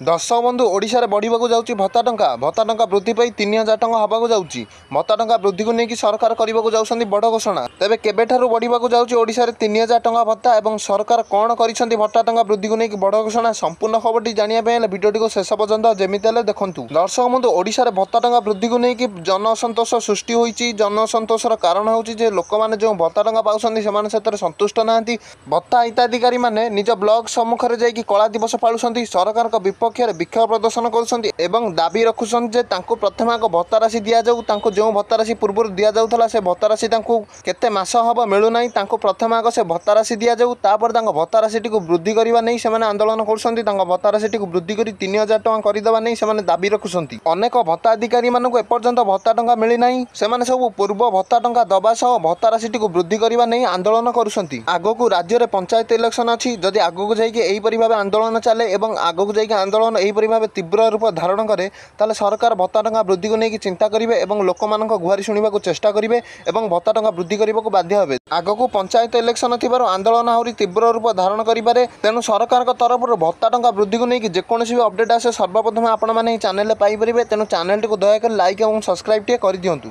दर्शक बंधु ओडिशा रे बढ़िबाकू जाउची भत्ता टंका वृद्धि पाई 3000 टंका हबाकू जाउची। भत्ता टंका वृद्धि को लेकिन सरकार करबाकू जाउछंती बड़ घोषणा। तेबे केबेठारू बढ़िबाकू जाउची ओडिशा रे 3000 टंका भत्ता एवं सरकार कोन करिसंती भत्ता टंका वृद्धि को लेकिन बड़ घोषणा। संपूर्ण खबरटी जानिया पे वीडियोटी को शेष पर्यंत जेमिति हेले देखंतु। दर्शक बंधु ओडिशा रे भत्ता टंका वृद्धि को लेकिन जन असंतोष सृष्टि होईची। जन असंतोषर कारण होउची जे लोक माने जो भत्ता टंका पाउछंती सेमाने सेतरे संतुष्ट नाहंती। भत्ता हिताधिकारी माने निज ब्लॉक सम्मुख रे जाईकी कला दिवस पाळुछंती। सरकार को विपक्ष रे विक्षोभ प्रदर्शन करुछंती एवं दाबी रखुछंती जे तांको प्रथम आग भत्ता राशि दिया जाऊ। तांको जो भत्ता राशि पूर्व दिया जाउथला से भत्ता राशि तांको केते मास हबो मिलु नाही। तांको प्रथम आग से भत्ता राशि दिया जाऊ। तापर तांको भत्ता राशि को वृद्धि करबा नै सेमाने आंदोलन करुछंती। तांको भत्ता राशि को वृद्धि करी 3000 टंका करिदबा नै सेमाने दाबी रखुछंती। अनेक भत्ता अधिकारी माननको एपर्यंत भत्ता टंका मिली नाही। सेमाने सब पूर्व भत्ता टंका दबा सह भत्ता राशि को वृद्धि करबा नै आंदोलन करुछंती। आगो राज्य रे पंचायत इलेक्शन अछि। जदि आगो जाईके एही परि भाबे आंदोलन चले एवं आगो जाईके आंदोलन एही परि भाबे तीव्र रूप धारण करे ताले सरकार भत्ता टंका वृद्धि को लेकिन चिंता करिवे एवं लोकमाननको गुहारी शुणिबाकू चेष्टा करिवे एवं भत्ता टंका वृद्धि करबाकू बाध्य हेबे। आगको पंचायत इलेक्शन थिबारु आंदोलन आहुरी तीव्र रूप धारण करिपारे। तेनु सरकार को तरफरु भत्ता टंका वृद्धि को लेकिन जेकोनोसी भी अपडेट आसे सर्वप्रथम आपण माने चैनल पाई परिबे। तेनु चैनल को दया कर लाइक एवं सब्सक्राइब टिए करि दियंतु।